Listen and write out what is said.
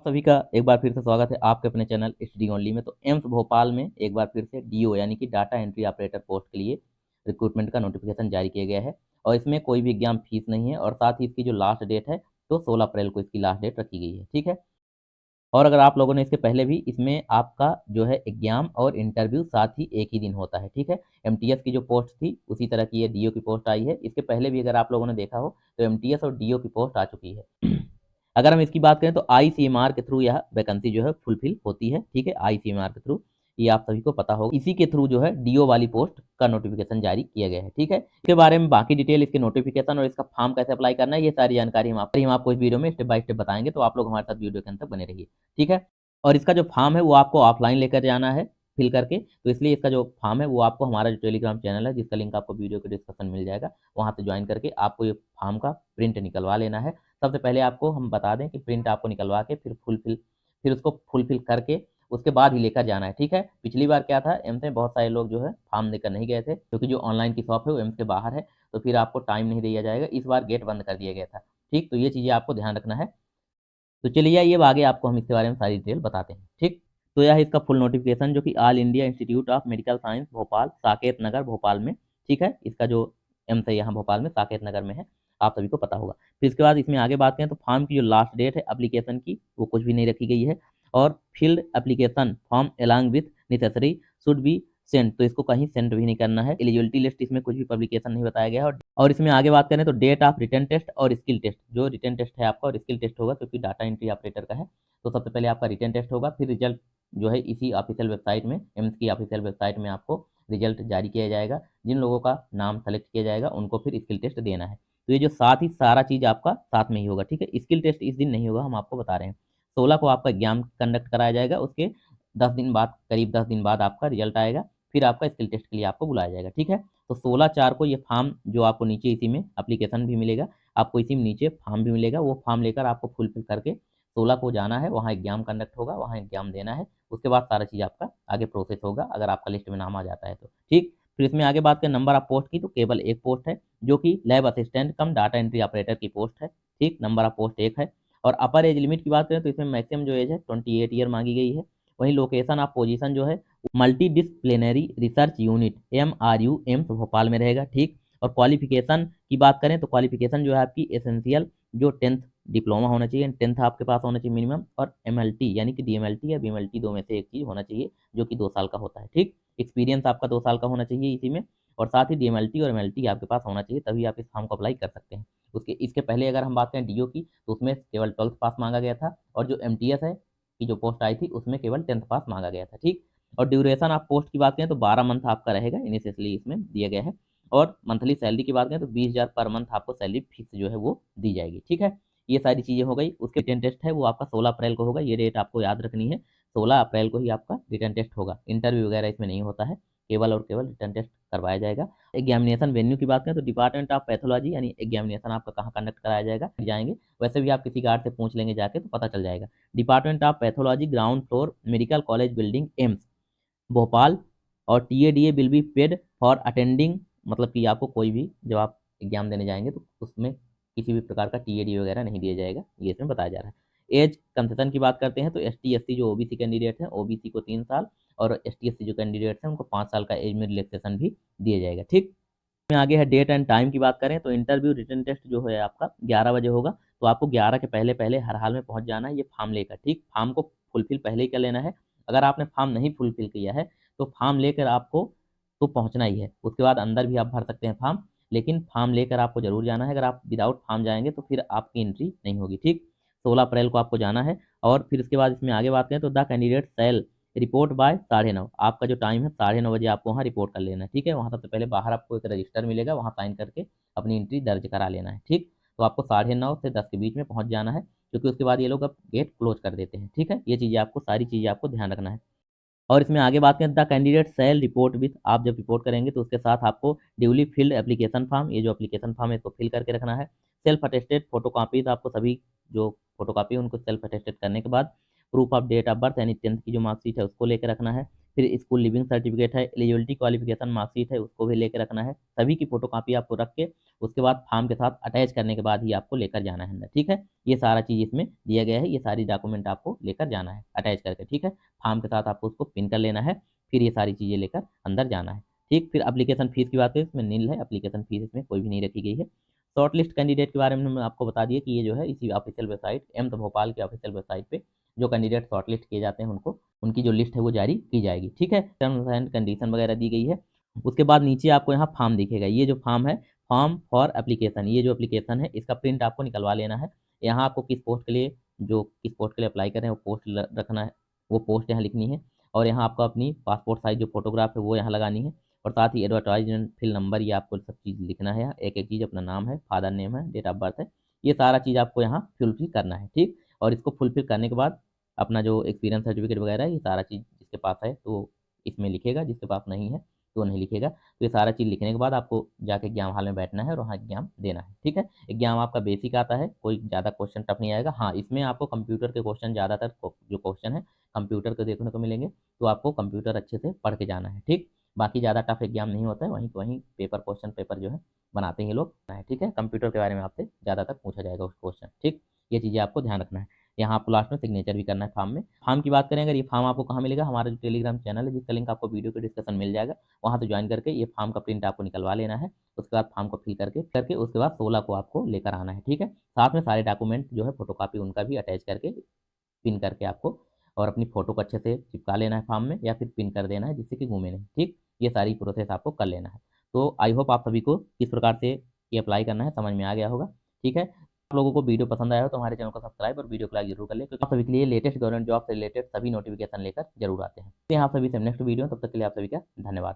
सभी का एक बार फिर से स्वागत है आपके अपने चैनल स्टडी ओनली में। तो एम्स भोपाल में एक बार फिर से डीओ यानी कि डाटा एंट्री ऑपरेटर पोस्ट के लिए रिक्रूटमेंट का नोटिफिकेशन जारी किया गया है और इसमें कोई भी एग्जाम फीस नहीं है और साथ ही इसकी जो लास्ट डेट है तो 16 अप्रैल को इसकी लास्ट डेट रखी गई है। ठीक है। और अगर आप लोगों ने इसके पहले भी इसमें आपका जो है एग्जाम और इंटरव्यू साथ ही एक ही दिन होता है। ठीक है। एमटीएस की जो पोस्ट थी उसी तरह की ये डीओ की पोस्ट आई है। इसके पहले भी अगर आप लोगों ने देखा हो तो एमटीएस और डीओ की पोस्ट आ चुकी है। अगर हम इसकी बात करें तो आईसीएमआर के थ्रू यह वैकेंसी जो है फुलफिल होती है। ठीक है। आईसीएमआर के थ्रू, ये आप सभी को पता होगा। इसी के थ्रू जो है डीओ वाली पोस्ट का नोटिफिकेशन जारी किया गया है। ठीक है। इसके बारे में बाकी डिटेल, इसके नोटिफिकेशन और इसका फॉर्म कैसे अप्लाई करना है, ये सारी जानकारी हम आपको इस वीडियो में स्टेप बाय स्टेप बताएंगे। तो आप लोग हमारे साथ वीडियो के अंत तक बने रहिए। ठीक है। और इसका जो फॉर्म है वो आपको ऑफलाइन लेकर जाना है फिल करके। तो इसलिए इसका जो फॉर्म है वो आपको हमारा जो टेलीग्राम चैनल है, जिसका लिंक आपको वीडियो के डिस्क्रिप्शन मिल जाएगा, वहां से ज्वाइन करके आपको ये फॉर्म का प्रिंट निकलवा लेना है। सबसे पहले आपको हम बता दें कि प्रिंट आपको निकलवा के फिर उसको फुलफिल करके उसके बाद ही लेकर जाना है। ठीक है। पिछली बार क्या था, एम्स में बहुत सारे लोग जो है फॉर्म लेकर नहीं गए थे, क्योंकि जो ऑनलाइन की शॉप है वो एम्स के बाहर है, तो फिर आपको टाइम नहीं दिया जाएगा। इस बार गेट बंद कर दिया गया था। ठीक। तो ये चीज़ें आपको ध्यान रखना है। तो चलिए आइए अब आगे आपको हम इसके बारे में सारी डिटेल बताते हैं। ठीक। तो यह है इसका फुल नोटिफिकेशन, जो कि all India institute of medical science Bhopal, Saket Nagar Bhopal में। ठीक है। इसका जो एम्स है यहाँ भोपाल में साकेत नगर में है, आप सभी को पता होगा। फिर इसके बाद इसमें आगे बात करें तो फॉर्म की जो लास्ट डेट है एप्लीकेशन की, वो कुछ भी नहीं रखी गई है। और field application form along with necessary should be send, तो इसको कहीं सेंड भी नहीं करना है। एलिजिबिलिटी लिस्ट इसमें कुछ भी पब्लिकेशन नहीं बताया गया है। और इसमें आगे बात करें तो डेट ऑफ रिटन टेस्ट और स्किल टेस्ट, जो रिटन टेस्ट है आपका और स्किल टेस्ट होगा, क्योंकि डाटा एंट्री ऑपरेटर का है। तो सबसे पहले आपका रिटन टेस्ट होगा, फिर रिजल्ट जो है इसी ऑफिशियल वेबसाइट में, एम्स की ऑफिशियल वेबसाइट में आपको रिजल्ट जारी किया जाएगा। जिन लोगों का नाम सेलेक्ट किया जाएगा उनको फिर स्किल टेस्ट देना है। तो ये जो साथ ही सारा चीज़ आपका साथ में ही होगा। ठीक है। स्किल टेस्ट इस दिन नहीं होगा, हम आपको बता रहे हैं। 16 को आपका एग्जाम कंडक्ट कराया जाएगा, उसके 10 दिन बाद, करीब 10 दिन बाद आपका रिजल्ट आएगा, फिर आपका स्किल टेस्ट के लिए आपको बुलाया जाएगा। ठीक है। तो 16/4 को ये फॉर्म जो आपको नीचे इसी में एप्लीकेशन भी मिलेगा, आपको इसी में नीचे फॉर्म भी मिलेगा, वो फॉर्म लेकर आपको फुलफिल करके 16 को जाना है, वहाँ एग्जाम कंडक्ट होगा, वहाँ एग्जाम देना है। उसके बाद सारा चीज़ आपका आगे प्रोसेस होगा, अगर आपका लिस्ट में नाम आ जाता है तो। ठीक। फिर इसमें आगे बात करें नंबर ऑफ पोस्ट की, तो केवल एक पोस्ट है, जो कि लैब असिस्टेंट कम डाटा एंट्री ऑपरेटर की पोस्ट है। ठीक। नंबर ऑफ पोस्ट एक है। और अपर एज लिमिट की बात करें तो इसमें मैक्सिमम जो एज है 28 ईयर मांगी गई है। वहीं लोकेशन ऑफ पोजीशन जो है multi disciplinary research unit MRU AIIMS Bhopal में रहेगा। ठीक। और क्वालिफिकेशन की बात करें तो क्वालिफिकेशन जो है आपकी एसेंशियल जो 10th डिप्लोमा होना चाहिए, 10th आपके पास होना चाहिए मिनिमम, और MLT यानी कि DMLT या BMLT दो में से एक चीज़ होना चाहिए, जो कि 2 साल का होता है। ठीक। एक्सपीरियंस आपका 2 साल का होना चाहिए इसी में, और साथ ही DMLT और MLT आपके पास होना चाहिए, तभी आप इस फॉर्म को अप्लाई कर सकते हैं। उसके इसके पहले अगर हम बात करें डीओ की, तो उसमें केवल 12th पास मांगा गया था, और जो MTS है की जो पोस्ट आई थी उसमें केवल 10th पास मांगा गया था। ठीक। और ड्यूरेशन ऑफ पोस्ट की बात करें तो 12 मंथ आपका रहेगा, इनिशियली इसमें दिया गया है। और मंथली सैलरी की बात करें तो 20,000 पर मंथ आपको सैलरी फिक्स जो है वो दी जाएगी। ठीक है। ये सारी चीज़ें हो गई। उसके रिटन टेस्ट है वो आपका 16 अप्रैल को होगा, ये डेट आपको याद रखनी है। 16 अप्रैल को ही आपका रिटन टेस्ट होगा, इंटरव्यू वगैरह इसमें नहीं होता है, केवल और केवल रिटन टेस्ट करवाया जाएगा। एग्जामिनेशन वेन्यू की बात करें तो डिपार्टमेंट ऑफ पैथोलॉजी, यानी एग्जामिनेशन आपका कहाँ कंडक्ट कराया जाएगा जाएंगे, वैसे भी आप किसी गार्ड से पूछ लेंगे जाके तो पता चल जाएगा। Department of pathology, ground floor, medical college building, AIIMS Bhopal. और TADA will be paid for attending, मतलब कि आपको कोई भी, जब आप एग्जाम देने जाएंगे तो उसमें किसी भी प्रकार का TADA वगैरह नहीं दिया जाएगा, ये इसमें बताया जा रहा है। एज कंसेशन की बात करते हैं तो ST SC जो OBC कैंडिडेट है, OBC को 3 साल, और ST SC जो कैंडिडेट है उनको 5 साल का एज में रिलैक्सेशन भी दिया जाएगा। ठीक। में आगे है डेट एंड टाइम की बात करें तो इंटरव्यू रिटन टेस्ट जो है आपका 11 बजे होगा, तो आपको 11 के पहले पहले हर हाल में पहुंच जाना है ये फॉर्म लेकर। ठीक। फॉर्म को फुलफिल पहले ही कर लेना है। अगर आपने फॉर्म नहीं फुलफिल किया है तो फॉर्म लेकर आपको तो पहुंचना ही है, उसके बाद अंदर भी आप भर सकते हैं फॉर्म, लेकिन फॉर्म लेकर आपको जरूर जाना है। अगर आप विदाउट फॉर्म जाएंगे तो फिर आपकी एंट्री नहीं होगी। ठीक। 16 अप्रैल को आपको जाना है। और फिर इसके बाद इसमें आगे बात करें तो the candidate shall report by 9:30, आपका जो टाइम है 9:30 बजे आपको वहाँ रिपोर्ट कर लेना है। ठीक है। वहाँ सबसे पहले बाहर आपको एक रजिस्टर मिलेगा, वहाँ साइन करके अपनी एंट्री दर्ज करा लेना है। ठीक। तो आपको 9:30 से 10 के बीच में पहुँच जाना है, क्योंकि उसके बाद ये लोग अब गेट क्लोज कर देते हैं। ठीक है। ये चीज़ें आपको, सारी चीज़ें आपको ध्यान रखना है। और इसमें आगे बात करें the candidate shall report with, आप जब रिपोर्ट करेंगे तो उसके साथ आपको ड्यूली फिल्ड एप्लीकेशन फॉर्म, ये जो एप्लीकेशन फॉर्म है इसको फिल करके रखना है। सेल्फ अटेस्टेड फोटोकॉपीज, आपको सभी जो फोटोकॉपी उनको सेल्फ अटेस्टेड करने के बाद proof of date of birth यानी 10th की जो मार्कशीट है उसको लेकर रखना है। फिर स्कूल लिविंग सर्टिफिकेट है, एलिजिबिलिटी क्वालिफिकेशन मार्कशीट है, उसको भी लेकर रखना है। सभी की फोटोकॉपी आपको रख के उसके बाद फॉर्म के साथ अटैच करने के बाद ही आपको लेकर जाना है अंदर, ठीक है। ये सारा चीज़ इसमें दिया गया है, ये सारी डॉक्यूमेंट आपको लेकर जाना है अटैच करके, ठीक है। फॉर्म के साथ आपको उसको पिन कर लेना है, फिर ये सारी चीज़ें लेकर अंदर जाना है, ठीक। फिर एप्लीकेशन फीस की बात करें, इसमें नील है, एप्लीकेशन फीस इसमें कोई भी नहीं रखी गई है। शॉर्ट लिस्ट कैंडिडेट के बारे में मैं आपको बता दिया कि ये जो है इसी ऑफिशियल वेबसाइट एम्स भोपाल के ऑफिशियल वेबसाइट पे जो कैंडिडेट शॉर्ट लिस्ट किए जाते हैं उनको उनकी जो लिस्ट है वो जारी की जाएगी, ठीक है। टर्म्स एंड कंडीशन वगैरह दी गई है। उसके बाद नीचे आपको यहाँ फॉर्म दिखेगा, ये जो फॉर्म है, फॉर्म फॉर एप्लीकेशन, ये जो एप्लीकेशन है इसका प्रिंट आपको निकलवा लेना है। यहाँ आपको किस पोस्ट के लिए, जो किस पोस्ट के लिए अप्लाई कर रहे हैं वो पोस्ट रखना है, वो पोस्ट यहाँ लिखनी है। और यहाँ आपको अपनी पासपोर्ट साइज जो फोटोग्राफ है वो यहाँ लगानी है। और साथ ही एडवर्टाइजमेंट फिल नंबर, ये आपको सब चीज़ लिखना है यहाँ, एक एक चीज़, अपना नाम है, फादर नेम है, डेट ऑफ बर्थ है, ये सारा चीज़ आपको यहाँ फुलफिल करना है, ठीक। और इसको फुलफिल करने के बाद अपना जो एक्सपीरियंस सर्टिफिकेट वगैरह है ये सारा चीज़ जिसके पास है तो इसमें लिखेगा, जिसके पास नहीं है तो नहीं लिखेगा। तो ये सारा चीज़ लिखने के बाद आपको जाके एग्जाम हॉल में बैठना है और वहाँ एग्जाम देना है, ठीक है। एग्जाम आपका बेसिक आता है, कोई ज़्यादा क्वेश्चन टफ नहीं आएगा। हाँ, इसमें आपको कंप्यूटर के क्वेश्चन ज़्यादातर जो क्वेश्चन है कंप्यूटर के देखने को मिलेंगे, तो आपको कंप्यूटर अच्छे से पढ़ के जाना है, ठीक। बाकी ज़्यादा टफ एग्जाम नहीं होता है, वहीं वहीं पेपर क्वेश्चन पेपर जो है बनाते हैं ये लोग, ठीक है। कंप्यूटर के बारे में आपसे ज़्यादातर पूछा जाएगा उस क्वेश्चन, ठीक। ये चीज़ें आपको ध्यान रखना है। यहाँ आपको लास्ट में सिग्नेचर भी करना है फॉर्म में। फॉर्म की बात करें, अगर ये फॉर्म आपको कहाँ मिलेगा, हमारा जो टेलीग्राम चैनल है जिसका लिंक आपको वीडियो के डिस्क्रिप्शन मिल जाएगा, वहाँ से ज्वाइन करके ये फॉर्म का प्रिंट आपको निकलवा लेना है। उसके बाद फॉर्म को फिल करके उसके बाद 16 को आपको लेकर आना है, ठीक है। साथ में सारे डॉक्यूमेंट जो है फोटोकॉपी उनका भी अटैच करके पिन करके आपको और अपनी फ़ोटो को अच्छे से चिपका लेना है फॉर्म में, या फिर पिन कर देना है जिससे कि घूमे नहीं, ठीक। ये सारी प्रोसेस आपको कर लेना है। तो आई होप आप सभी को किस प्रकार से ये अप्लाई करना है समझ में आ गया होगा, ठीक है। आप लोगों को वीडियो पसंद आया हो तो हमारे चैनल को सब्सक्राइब और वीडियो को लाइक जरूर कर लें, क्योंकि आप सभी के लिए लेटेस्ट गवर्नमेंट जॉब से रिलेटेड सभी नोटिफिकेशन लेकर जरूर आते हैं। तो यहाँ आप सभी से नेक्स्ट वीडियो, तब तक के लिए आप सभी का धन्यवाद।